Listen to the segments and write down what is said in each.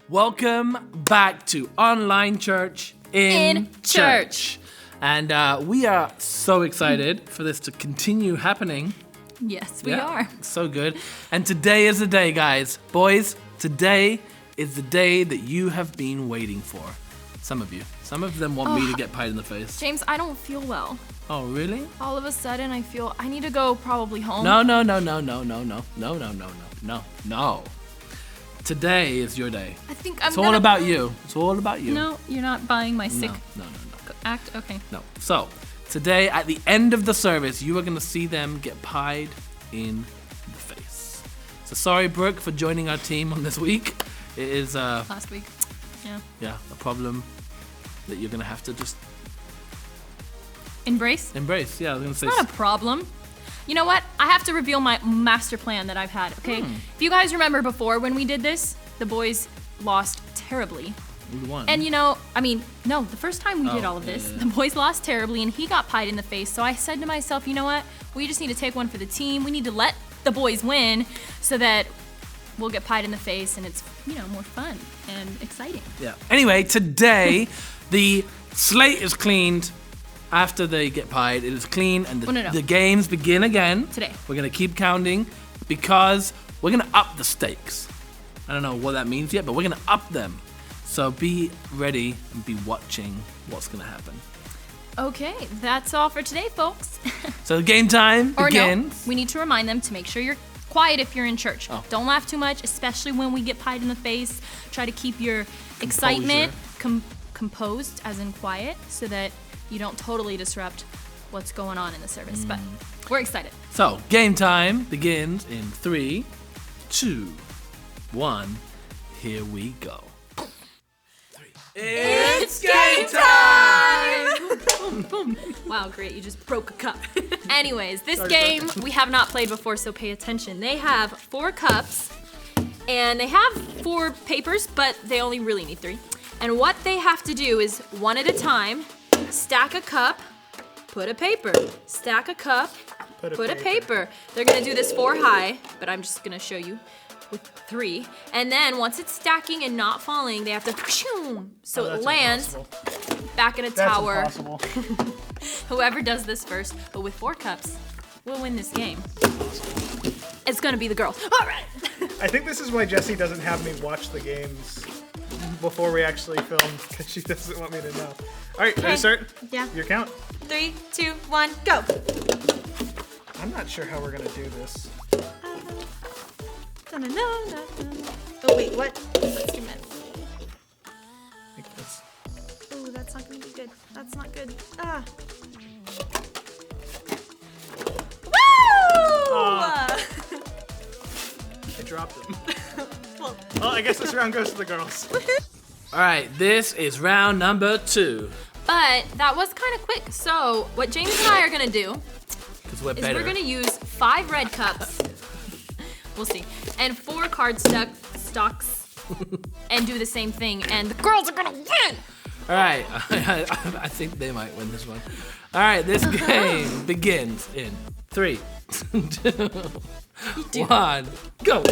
Welcome back to Online Church in Church. And we are so excited for this to continue happening. Yes, we are. So good. And today is the day, guys. Boys, today is the day that you have been waiting for. Some of you. Some of them want me to get pied in the face. James, I don't feel well. Oh, really? All of a sudden, I feel I need to go probably home. No. Today is your day. I think I'm It's all about you. It's all about you. No, you're not buying my sick No. act? Okay. No. So, today, at the end of the service, you are going to see them get pied in the face. So, sorry, Brooke, for joining our team on this week. It is, Last week. Yeah. a problem that you're going to have to just Embrace? embrace. Yeah, I was going to say. Not a problem. You know what? I have to reveal my master plan that I've had, okay? If you guys remember before when we did this, the boys lost terribly. We won. And the first time we did all of this, the boys lost terribly and he got pied in the face. So I said to myself, you know what? We just need to take one for the team. We need to let the boys win so that we'll get pied in the face and it's, more fun and exciting. Yeah. Anyway, today, the slate is cleaned after they get pied. It is clean and the games begin again. Today. We're going to keep counting because we're going to up the stakes. I don't know what that means yet, but we're going to up them. So be ready and be watching what's going to happen. Okay, that's all for today, folks. So the game time begins. No, we need to remind them to make sure you're quiet if you're in church. Oh. Don't laugh too much, especially when we get pied in the face. Try to keep your excitement composed, as in quiet, so that you don't totally disrupt what's going on in the service. But we're excited. So game time begins in 3, 2, 1. Here we go. It's game time! Wow, great. You just broke a cup. Anyways, this game we have not played before, so pay attention. They have 4 cups, and they have 4 papers, but they only really need 3. And what they have to do is, one at a time, stack a cup, put a paper. Stack a cup, put a paper. They're going to do this 4 high, but I'm just going to show you with 3. And then once it's stacking and not falling, they have to so it lands back in a tower. That's impossible. Whoever does this first, but with 4 cups, will win this game. It's gonna be the girls. All right. I think this is why Jessi doesn't have me watch the games before we actually film, because she doesn't want me to know. All right, ready to start? Yeah. Your count? 3, 2, 1, go. I'm not sure how we're gonna do this. Oh wait, what? That's too many. Like this. Oh, that's not gonna be good. That's not good. Ah. Woo! I dropped them. Well, I guess this round goes to the girls. All right, this is round number 2. But that was kind of quick. So what James and I are gonna do Because we're is better. we're gonna use 5 red cups. We'll see. And 4 cardstocks and do the same thing. And the girls are gonna win. All right, I think they might win this one. All right, this game begins in 3, 2, 1, go.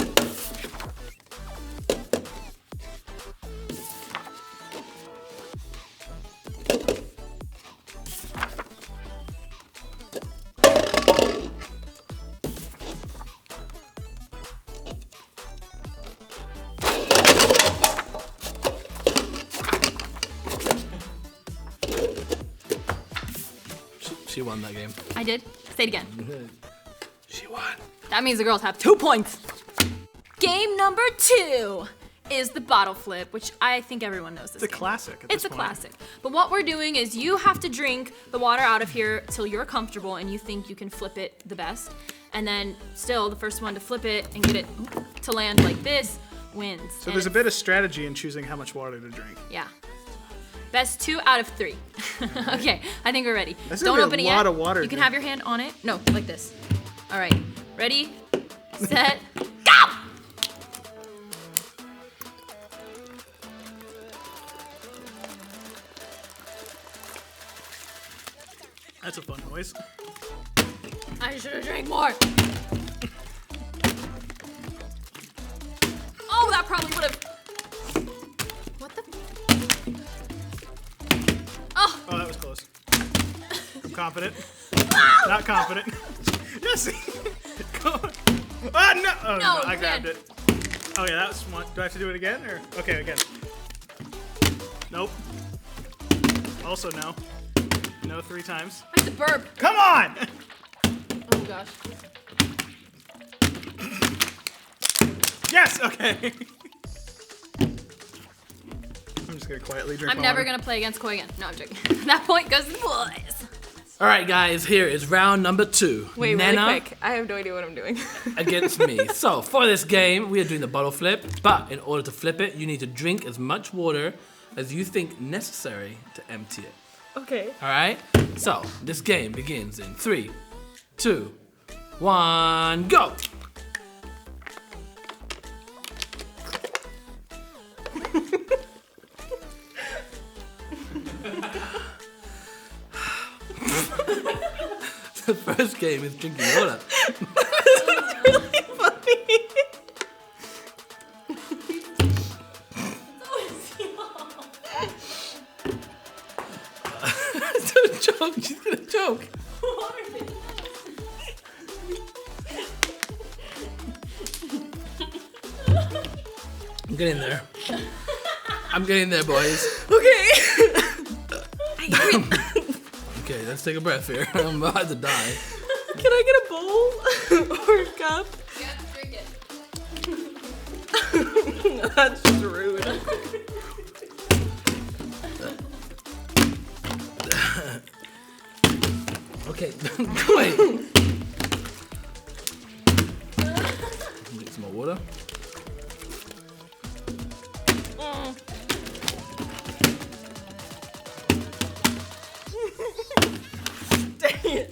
She won that game. I did. Say it again. She won. That means the girls have 2 points. Game number 2 is the bottle flip, which I think everyone knows this It's a game. classic at It's this a point. classic. But what we're doing is you have to drink the water out of here till you're comfortable and you think you can flip it the best. And then still the first one to flip it and get it to land like this wins. So there's a bit of strategy in choosing how much water to drink. Yeah. Best 2 out of 3. Okay, I think we're ready. That's Don't gonna be open a it yet. lot of water, You can dude. have your hand on it. No, like this. All right. Ready, set, go! That's a fun noise. I should have drank more. Oh, that probably would have. confident. Not confident. Jessi! Go. Ah, no! Oh, no, I grabbed it. Oh, yeah, that was one. Do I have to do it again? Or okay, again. Nope. Also, no. No 3 times. I have to burp. Come on! Oh, gosh. Yes, okay. I'm just gonna quietly drink I'm my never water. gonna play against Koi again. No, I'm joking. That point goes to the boys. All right, guys, here is round number 2. Wait, Nana really quick. I have no idea what I'm doing. against me. So for this game, we are doing the bottle flip, but in order to flip it, you need to drink as much water as you think necessary to empty it. Okay. All right? So this game begins in 3, 2, 1, go! The first game is drinking water. Really funny. Don't choke. She's gonna choke. I'm getting there. I'm getting there, boys. Okay. Okay, let's take a breath here. I'm about to die. Can I get a bowl or a cup? You have to drink it. That's just rude. Okay, wait. Get some more water. Dang it.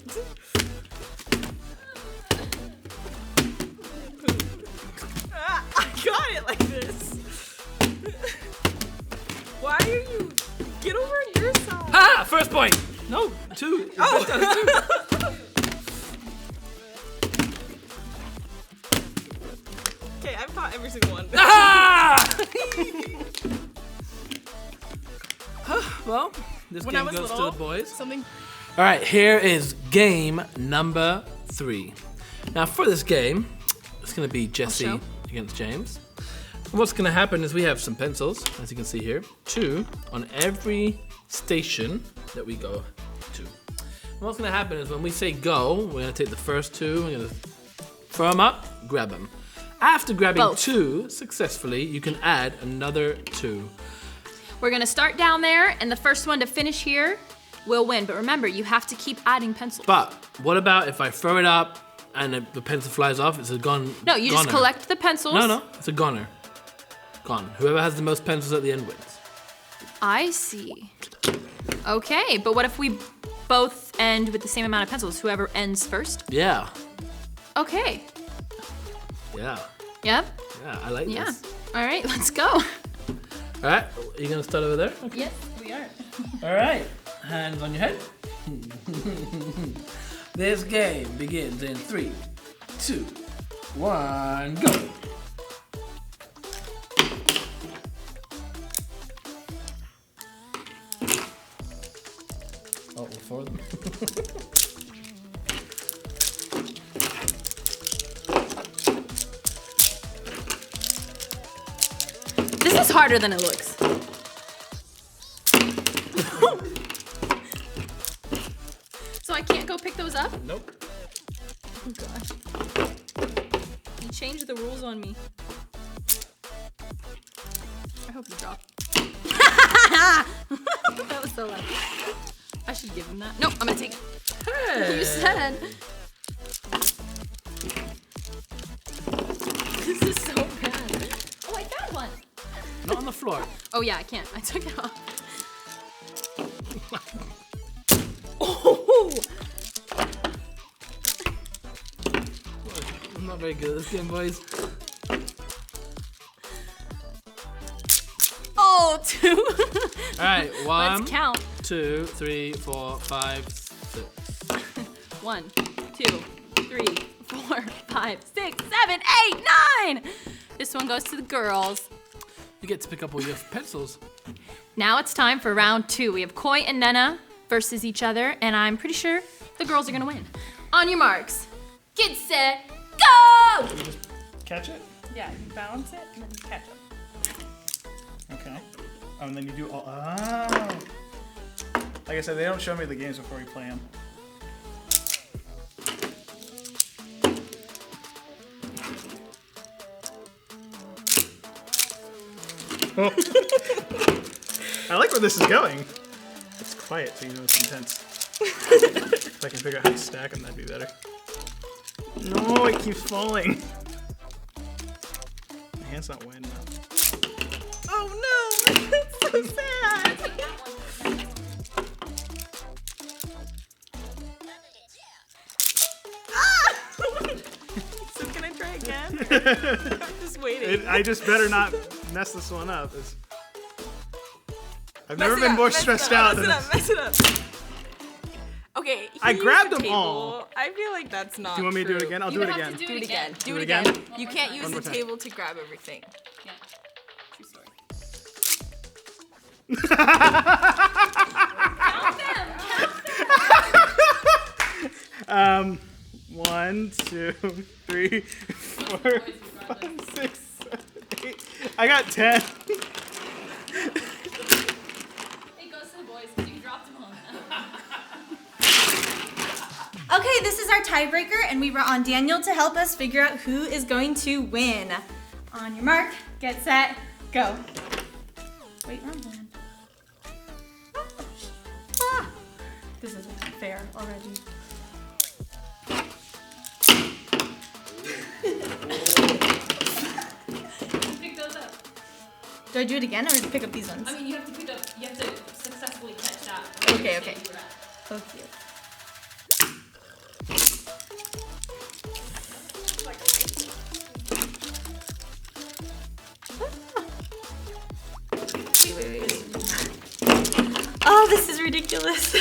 I got it like this. Why are you... Get over on your side. Ah! First point! No, 2. Oh. Okay, I've caught every single one. Ah! Well, this When I game was goes little, to the boys. something... All right, here is game number 3. Now for this game, it's gonna be Jessi show. against James. And what's gonna happen is we have some pencils, as you can see here, 2 on every station that we go to. And what's gonna happen is when we say go, we're gonna take the first 2, we're gonna throw them up, grab them. After grabbing Both. 2 successfully, you can add another 2. We're gonna start down there, and the first one to finish here will win. But remember, you have to keep adding pencils. But what about if I throw it up and the pencil flies off? It's a gone. No, you just goner. collect the pencils. No, it's a goner. Gone. Whoever has the most pencils at the end wins. I see. Okay, but what if we both end with the same amount of pencils? Whoever ends first? Yeah. Okay. Yeah. Yep. Yeah. I like Yeah. this. All right, let's go. All right. You gonna start over there? Okay. Yes, we are. All right. Hands on your head. This game begins in 3, 2, 1, go. Oh, 4 of them. This is harder than it looks. So I can't go pick those up? Nope. Oh gosh. You changed the rules on me. I hope you drop. That was so loud. I should give him that. Nope, I'm gonna take it. Hey. You said. This is so bad. Oh, I found one. Not on the floor. Oh yeah, I can't. I took it off. Oh! I'm not very good at this game, boys. Oh, 2. All right, 1, Let's count. 2, 3, 4, 5, 6. 1, 2, 3, 4, 5, 6, 7, 8, 9. This one goes to the girls. You get to pick up all your pencils. Now it's time for round 2. We have Koi and Nena versus each other, and I'm pretty sure the girls are gonna win. On your marks, get set, go! You just catch it? Yeah, you balance it and then you catch it. Okay. Oh, and then you do all. Oh. Like I said, they don't show me the games before we play them. Oh. I like where this is going. It's quiet, so you know it's intense. If I can figure out how to stack them, that'd be better. No, it keeps falling. My hand's not wet enough. Oh no! That's so sad! Ah! So can I try again? I'm just waiting. I just better not mess this one up. I've never been more stressed out than this. Mess it up. Okay, I here's grabbed the them table. all. I feel like that's not Do you want me to do it true. again? I'll You do it have again. to Do it again. Do it again? You can't use One the more time. table to grab everything. Yeah. True story. Count them! 1, 2, 3, 4, 5, 6, 7, 8. I got 10. It goes to the boys because you dropped them on them. Okay, this is our tiebreaker, and we brought on Daniel to help us figure out who is going to win. On your mark, get set, go. Wait, wrong one. Ah, this isn't fair already. Pick those up. Do I do it again, or pick up these ones? I mean, you have to successfully catch that. Okay, okay. So cute. Wait. Oh, this is ridiculous.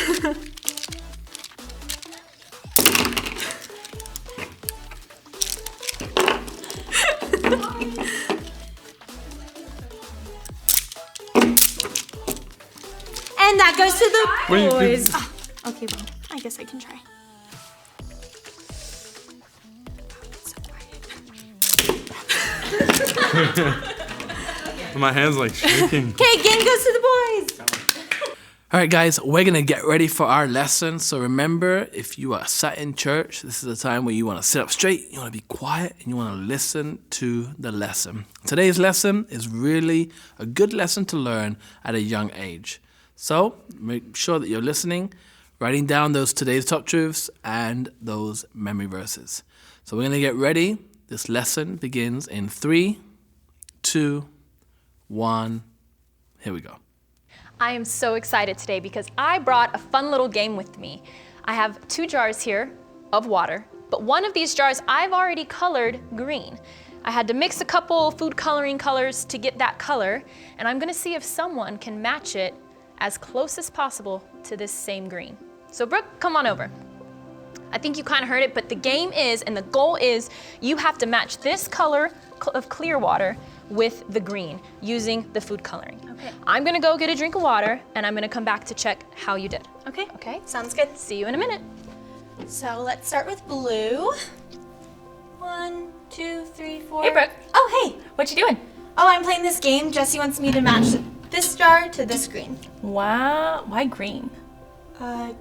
And that goes to the boys. Oh, okay, well, I guess I can try. So quiet. My hand's like shaking. Okay, game goes to the boys. All right, guys, we're going to get ready for our lesson. So remember, if you are sat in church, this is a time where you want to sit up straight, you want to be quiet, and you want to listen to the lesson. Today's lesson is really a good lesson to learn at a young age. So make sure that you're listening, writing down those today's top truths and those memory verses. So we're going to get ready. This lesson begins in 3, 2, 1. Here we go. I am so excited today because I brought a fun little game with me. I have 2 jars here of water, but one of these jars I've already colored green. I had to mix a couple food coloring colors to get that color, and I'm gonna see if someone can match it as close as possible to this same green. So Brooke, come on over. I think you kind of heard it, but the game is, and the goal is, you have to match this color of clear water with the green using the food coloring. Okay. I'm gonna go get a drink of water, and I'm gonna come back to check how you did. Okay. Okay? Sounds good. See you in a minute. So let's start with blue. 1, 2, 3, 4. Hey, Brooke. Oh, hey. What you doing? Oh, I'm playing this game. Jessie wants me to match this jar to this green. Wow, why green?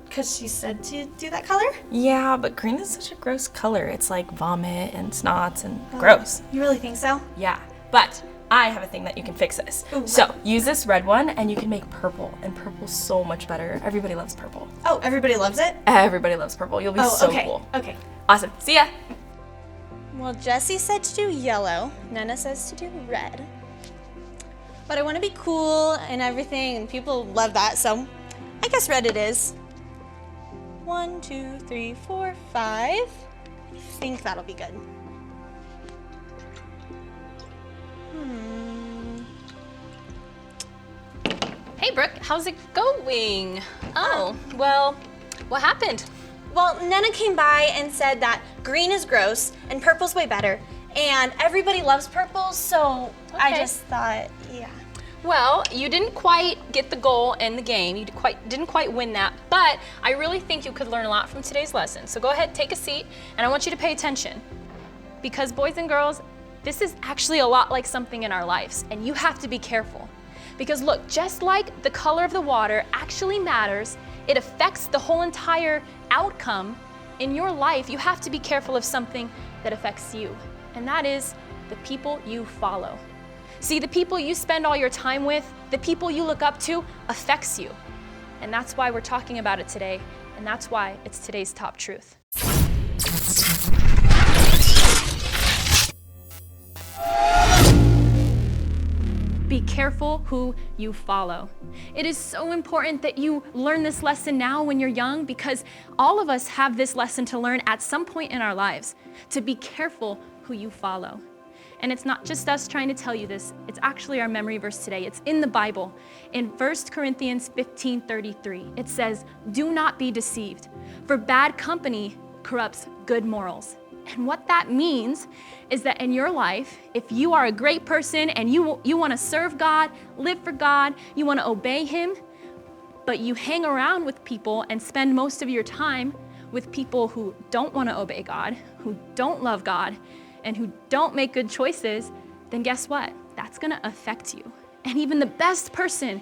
Because she said to do that color. Yeah, but green is such a gross color. It's like vomit and snots and gross. You really think so? Yeah, but I have a thing that you can fix this. Ooh. So use this red one and you can make purple, and purple's so much better. Everybody loves purple. Oh, everybody loves it? Everybody loves purple. You'll be so okay. cool. Okay. Awesome. See ya. Well, Jessie said to do yellow. Nana says to do red. But I want to be cool and everything, and people love that, so I guess red it is. 1, 2, 3, 4, 5. I think that'll be good. Hey, Brooke, how's it going? Oh, well, what happened? Well, Nana came by and said that green is gross and purple's way better. And everybody loves purple, so I Okay. just thought, yeah. Well, you didn't quite get the goal in the game. You didn't quite win that, but I really think you could learn a lot from today's lesson. So go ahead, take a seat, and I want you to pay attention. Because boys and girls, this is actually a lot like something in our lives, and you have to be careful. Because look, just like the color of the water actually matters, it affects the whole entire outcome in your life. You have to be careful of something that affects you, and that is the people you follow. See, the people you spend all your time with, the people you look up to, affects you. And that's why we're talking about it today, and that's why it's today's top truth. Be careful who you follow. It is so important that you learn this lesson now when you're young, because all of us have this lesson to learn at some point in our lives, to be careful who you follow. And it's not just us trying to tell you this, it's actually our memory verse today. It's in the Bible. In 1 Corinthians 15:33, it says, "Do not be deceived, for bad company corrupts good morals." And what that means is that in your life, if you are a great person and you want to serve God, live for God, you want to obey Him, but you hang around with people and spend most of your time with people who don't want to obey God, who don't love God, and who don't make good choices, then guess what? That's going to affect you. And even the best person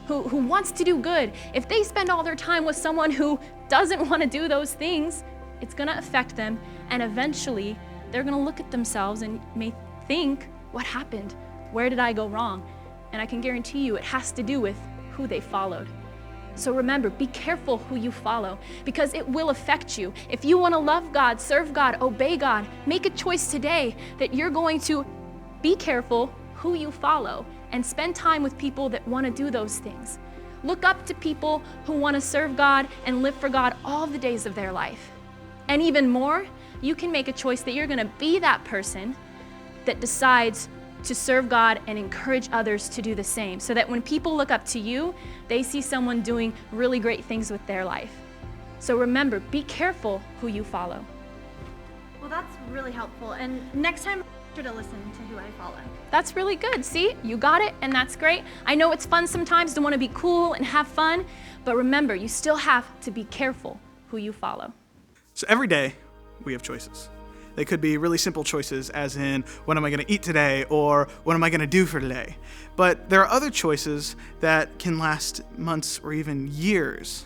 who wants to do good, if they spend all their time with someone who doesn't want to do those things, it's going to affect them, and eventually they're going to look at themselves and may think, what happened? Where did I go wrong? And I can guarantee you it has to do with who they followed. So remember, be careful who you follow, because it will affect you. If you want to love God, serve God, obey God, make a choice today that you're going to be careful who you follow and spend time with people that want to do those things. Look up to people who want to serve God and live for God all the days of their life. And even more, you can make a choice that you're going to be that person that decides to serve God and encourage others to do the same, so that when people look up to you, they see someone doing really great things with their life. So remember, be careful who you follow. Well, that's really helpful. And next time, I'm sure to listen to who I follow. That's really good. See, you got it, and that's great. I know it's fun sometimes to want to be cool and have fun, but remember, you still have to be careful who you follow. So every day, we have choices. They could be really simple choices, as in, what am I going to eat today, or what am I going to do for today? But there are other choices that can last months or even years.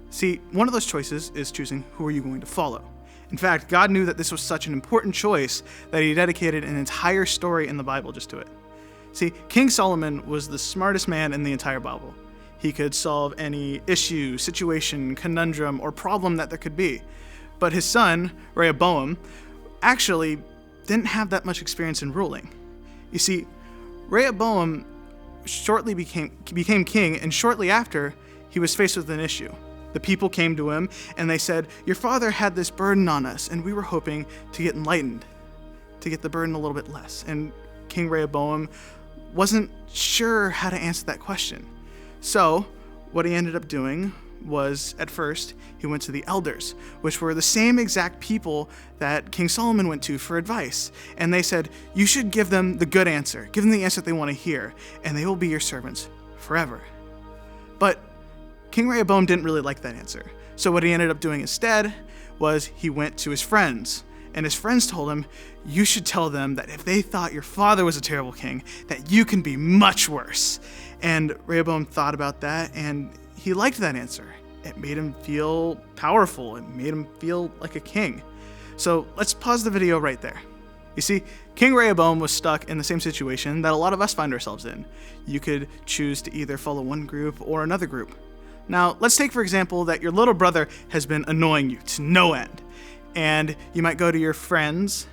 See, one of those choices is choosing who are you going to follow. In fact, God knew that this was such an important choice that He dedicated an entire story in the Bible just to it. See, King Solomon was the smartest man in the entire Bible. He could solve any issue, situation, conundrum, or problem that there could be. But his son, Rehoboam, actually didn't have that much experience in ruling. You see, Rehoboam shortly became king, and shortly after, he was faced with an issue. The people came to him and they said, "Your father had this burden on us, and we were hoping to get enlightened, to get the burden a little bit less." And King Rehoboam wasn't sure how to answer that question. So what he ended up doing was, at first, he went to the elders, which were the same exact people that King Solomon went to for advice. And they said, "You should give them the good answer. Give them the answer they want to hear, and they will be your servants forever." But King Rehoboam didn't really like that answer. So what he ended up doing instead was he went to his friends. And his friends told him, "You should tell them that if they thought your father was a terrible king, that you can be much worse." And Rehoboam thought about that, and he liked that answer. It made him feel powerful. It made him feel like a king. So let's pause the video right there. You see, King Rehoboam was stuck in the same situation that a lot of us find ourselves in. You could choose to either follow one group or another group. Now, let's take, for example, that your little brother has been annoying you to no end. And you might go to your friends,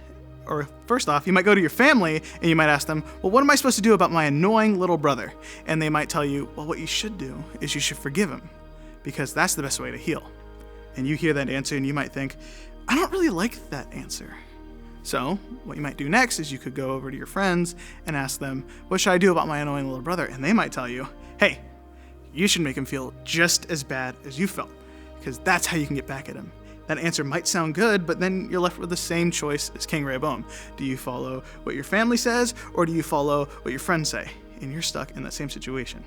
or first off, you might go to your family and you might ask them, "Well, what am I supposed to do about my annoying little brother?" And they might tell you, "Well, what you should do is you should forgive him, because that's the best way to heal." And you hear that answer and you might think, "I don't really like that answer." So what you might do next is you could go over to your friends and ask them, "What should I do about my annoying little brother?" And they might tell you, "Hey, you should make him feel just as bad as you felt, because that's how you can get back at him." That answer might sound good, but then you're left with the same choice as King Rehoboam. Do you follow what your family says, or do you follow what your friends say? and you're stuck in that same situation.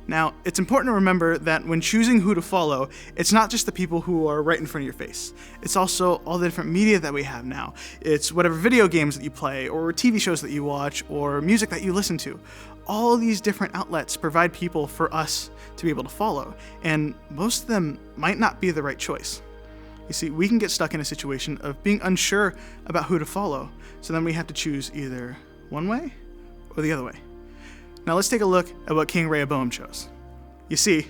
Now, it's important to remember that when choosing who to follow, it's not just the people who are right in front of your face. It's also all the different media that we have now. It's whatever video games that you play, or TV shows that you watch, or music that you listen to. All these different outlets provide people for us to be able to follow, and most of them might not be the right choice. You see, we can get stuck in a situation of being unsure about who to follow, so then we have to choose either one way or the other way. Now let's take a look at what King Rehoboam chose. You see,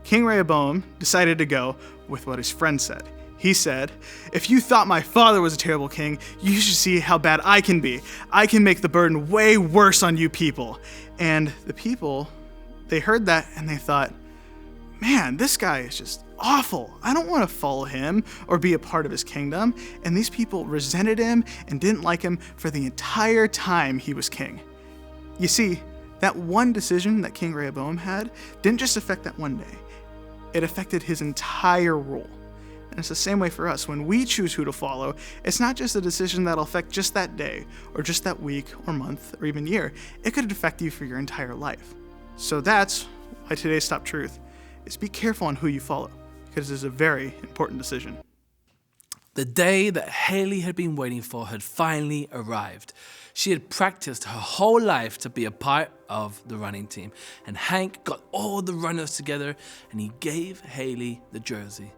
King Rehoboam decided to go with what his friend said. He said, "If you thought my father was a terrible king, you should see how bad I can be. I can make the burden way worse on you people." And the people, they heard that and they thought, "Man, this guy is just awful. I don't want to follow him or be a part of his kingdom." And these people resented him and didn't like him for the entire time he was king. You see, that one decision that King Rehoboam had didn't just affect that one day. It affected his entire rule. And it's the same way for us. When we choose who to follow, it's not just a decision that'll affect just that day, or just that week, or month, or even year. It could affect you for your entire life. So that's why today's top truth is be careful on who you follow, because it's a very important decision. The day that Haley had been waiting for had finally arrived. She had practiced her whole life to be a part of the running team, and Hank got all the runners together and he gave Haley the jersey.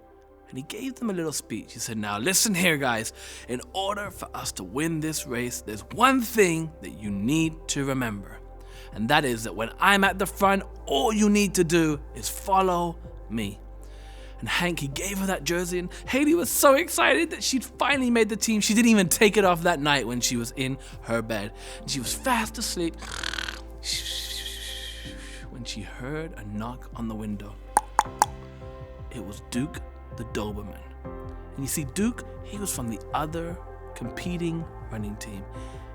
And he gave them a little speech. He said, "Now listen here, guys. In order for us to win this race, there's one thing that you need to remember. And that is that when I'm at the front, all you need to do is follow me." And Hank, he gave her that jersey, and Haley was so excited that she'd finally made the team. She didn't even take it off that night when she was in her bed. And she was fast asleep when she heard a knock on the window. It was Duke, the Doberman. And you see, Duke, he was from the other competing running team.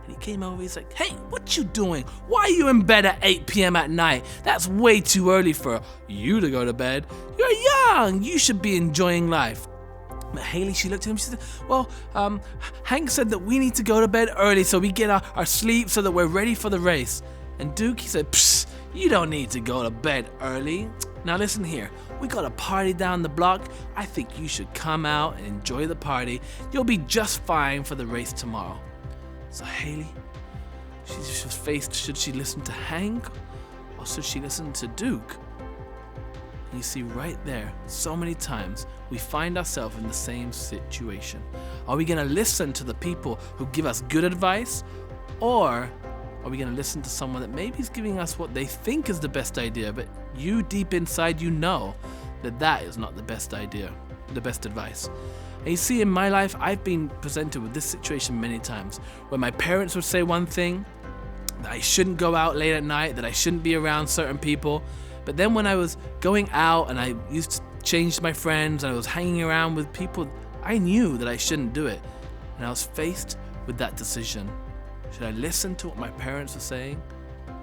And he came over, he's like, "Hey, what you doing? Why are you in bed at 8 p.m. at night? That's way too early for you to go to bed. You're young, you should be enjoying life." But Haley, she looked at him, she said, "Well, Hank said that we need to go to bed early so we get our sleep so that we're ready for the race." And Duke, he said, "Psst, you don't need to go to bed early. Now listen here, we got a party down the block. I think you should come out and enjoy the party. You'll be just fine for the race tomorrow." So Haley, she was faced, should she listen to Hank or should she listen to Duke? And you see right there, so many times we find ourselves in the same situation. Are we gonna listen to the people who give us good advice, or are we gonna listen to someone that maybe is giving us what they think is the best idea, but you deep inside you know that that is not the best idea, the best advice? And you see, in my life, I've been presented with this situation many times, where my parents would say one thing, that I shouldn't go out late at night, that I shouldn't be around certain people. But then when I was going out and I used to change my friends and I was hanging around with people, I knew that I shouldn't do it. And I was faced with that decision. Should I listen to what my parents are saying,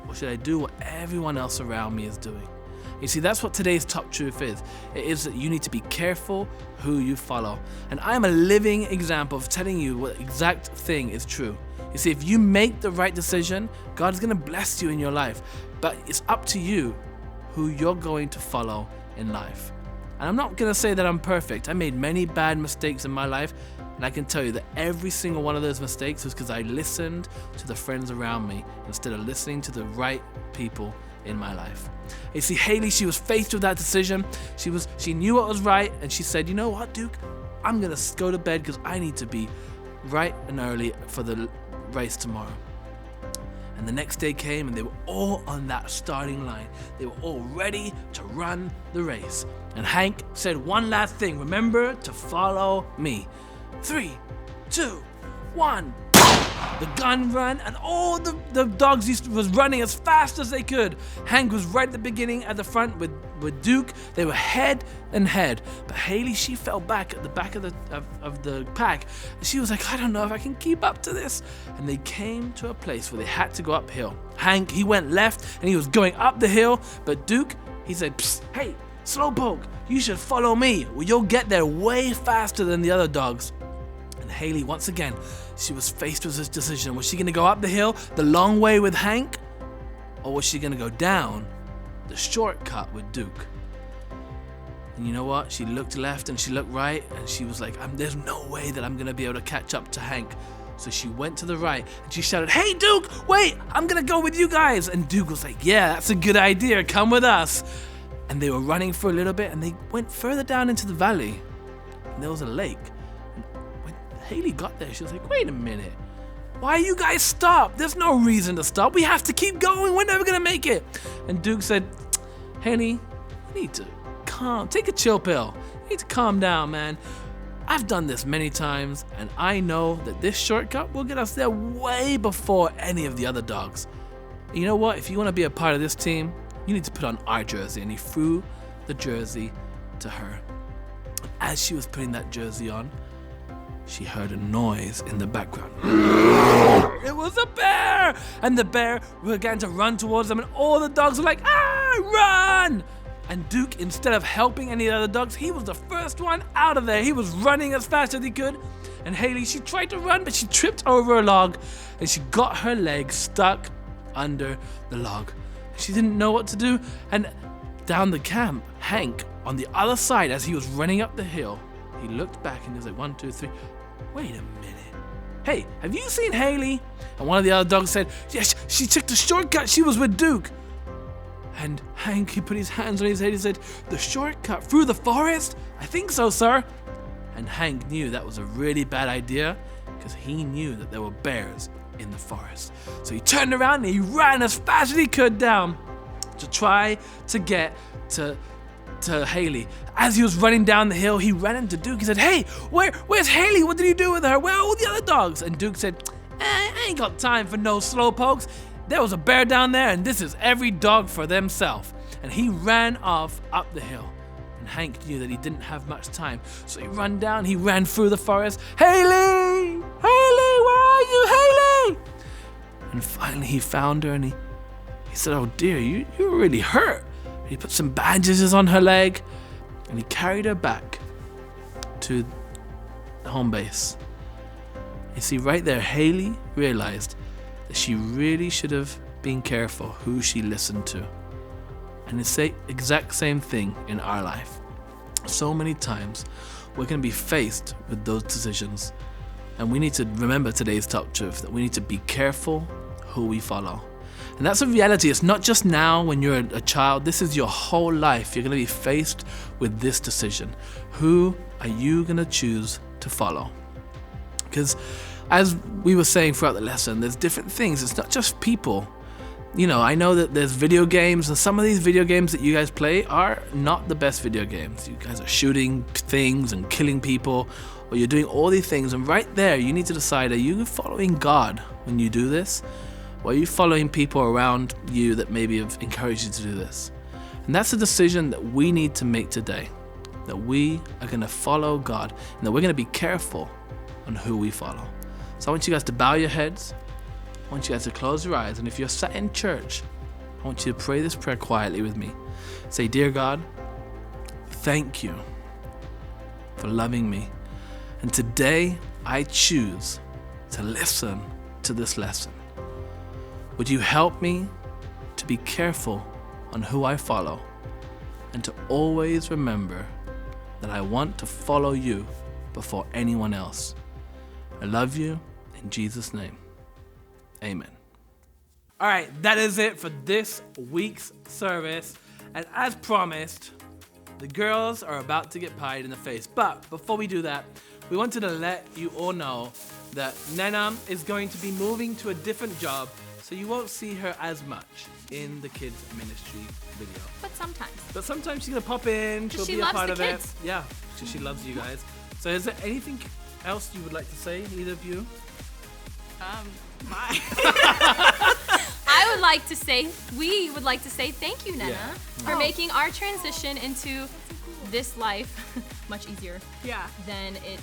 or should I do what everyone else around me is doing? You see, that's what today's top truth is. It is that you need to be careful who you follow. And I am a living example of telling you what exact thing is true. You see, if you make the right decision, God is going to bless you in your life. But it's up to you who you're going to follow in life. And I'm not going to say that I'm perfect. I made many bad mistakes in my life. And I can tell you that every single one of those mistakes was because I listened to the friends around me instead of listening to the right people in my life. You see, Haley, she was faced with that decision. She knew what was right, and she said, "You know what, Duke? I'm gonna go to bed because I need to be right and early for the race tomorrow." And the next day came, and they were all on that starting line. They were all ready to run the race. And Hank said one last thing: "Remember to follow me." 3, 2, 1. The gun ran, and all the dogs was running as fast as they could. Hank was right at the beginning at the front with Duke. They were head and head. But Haley, she fell back at the back of the pack. She was like, "I don't know if I can keep up to this." And they came to a place where they had to go uphill. Hank, he went left, and he was going up the hill. But Duke, he said, "Psst, hey, Slowpoke, you should follow me. Well, you'll get there way faster than the other dogs." And Haley, once again, she was faced with this decision. Was she going to go up the hill the long way with Hank? or was she gonna go down the shortcut with Duke? And you know what? She looked left and she looked right, and she was like, there's no way that I'm gonna be able to catch up to Hank. So she went to the right and she shouted, "Hey Duke, wait, I'm gonna go with you guys." And Duke was like, "Yeah, that's a good idea, come with us." And they were running for a little bit and they went further down into the valley. And there was a lake. And when Haley got there, she was like, "Wait a minute. Why you guys stop? There's no reason to stop. We have to keep going. We're never gonna make it." And Duke said, "Haley, you need to take a chill pill. You need to calm down, man. I've done this many times, and I know that this shortcut will get us there way before any of the other dogs. And you know what? If you want to be a part of this team, you need to put on our jersey." And he threw the jersey to her. As she was putting that jersey on, she heard a noise in the background. It was a bear! And the bear began to run towards them, and all the dogs were like, "Ah, run!" And Duke, instead of helping any of the other dogs, he was the first one out of there. He was running as fast as he could. And Haley, she tried to run, but she tripped over a log, and she got her leg stuck under the log. She didn't know what to do. And down the camp, Hank, on the other side, as he was running up the hill, he looked back and he was like, 1, 2, 3. Wait a minute. "Hey, have you seen Haley?" And one of the other dogs said, "Yes, she took the shortcut. She was with Duke." And Hank, he put his hands on his head. He said, "The shortcut through the forest? I think so, sir." And Hank knew that was a really bad idea because he knew that there were bears in the forest. So he turned around and he ran as fast as he could down to try to get to Haley. As he was running down the hill, he ran into Duke. He said, "Hey, where's Haley? What did you do with her? Where are all the other dogs?" And Duke said, "I ain't got time for no slowpokes. There was a bear down there, and this is every dog for themselves." And he ran off up the hill. And Hank knew that he didn't have much time. So he ran through the forest. "Haley! Haley, where are you, Haley?" And finally he found her, and he said, "Oh dear, you're really hurt." And he put some bandages on her leg, and he carried her back to the home base. You see, right there, Haley realized that she really should have been careful who she listened to. And it's the exact same thing in our life. So many times we're going to be faced with those decisions, and we need to remember today's top truth, that we need to be careful who we follow. And that's a reality. It's not just now when you're a child. This is your whole life. You're going to be faced with this decision. Who are you going to choose to follow? Because as we were saying throughout the lesson, there's different things. It's not just people. You know, I know that there's video games, and some of these video games that you guys play are not the best video games. You guys are shooting things and killing people, or you're doing all these things. And right there, you need to decide, are you following God when you do this? Or are you following people around you that maybe have encouraged you to do this? And that's a decision that we need to make today. That we are going to follow God, and that we're going to be careful on who we follow. So I want you guys to bow your heads. I want you guys to close your eyes. And if you're sat in church, I want you to pray this prayer quietly with me. Say, "Dear God, thank you for loving me. And today I choose to listen to this lesson. Would you help me to be careful on who I follow, and to always remember that I want to follow you before anyone else. I love you in Jesus' name. Amen." All right, that is it for this week's service. And as promised, the girls are about to get pied in the face. But before we do that, we wanted to let you all know that Nena is going to be moving to a different job, so you won't see her as much in the kids ministry video. But sometimes she's gonna pop in, she'll be a part of it. Kids. Yeah, she loves you guys. So is there anything else you would like to say, either of you? We would like to say thank you, Nena, for making our transition into this life much easier than it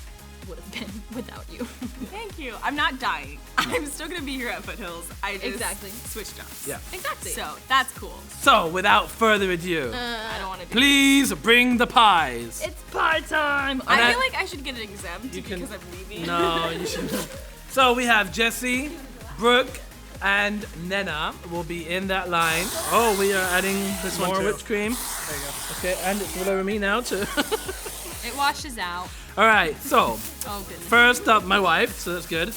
would have been without you. Thank you. I'm not dying. I'm still going to be here at Foothills. I just switched jobs. Yeah. Exactly. So that's cool. So without further ado, I don't want to do please bring the pies. It's pie time. I feel like I should get it exempt because I'm leaving. No, you shouldn't. So we have Jessi, Brooke, and Nena will be in that line. Oh, we are adding This one more too. whipped cream. There you go. Okay, and it's all over me now too. It washes out. All right, so Oh goodness. first up, my wife. So that's good.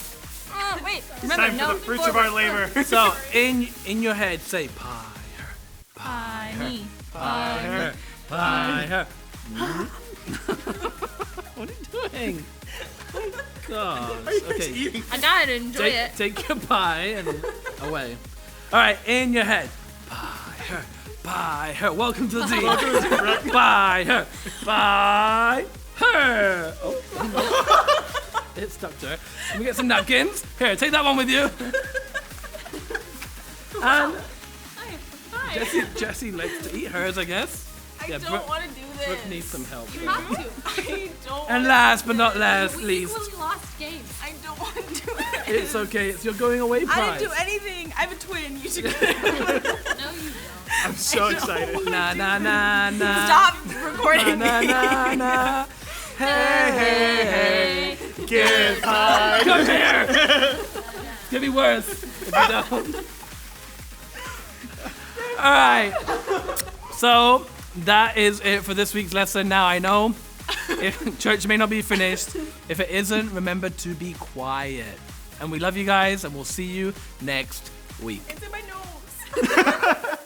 Wait. It's Remember, time no. for the fruits of our labor. So in your head, say pie her, Pie me. pie her, pie her. What are you doing? Oh God. Okay. Eating. I gotta enjoy it. Take your pie and away. All right, in your head. Pie her, pie her. Welcome to the team. Pie her, pie her. Oh. It stuck to her. Let me get some napkins. Here, take that one with you. And Jessie likes to eat hers, I guess. I Yeah, don't want to do this. Brooke needs some help. You have to. I don't. And last but not We least, equally lost games. I don't want to do it. it's okay. It's your going away I prize. didn't do anything. I have a twin. You should No, you don't. I'm so excited. Na na na na. stop recording. Na na na. Hey hey hey. Get pie. Come here. It's gonna be worse if you don't. All right. So that is it for this week's lesson. Now I know if church may not be finished. If it isn't, remember to be quiet. And we love you guys, and we'll see you next week. It's in my nose.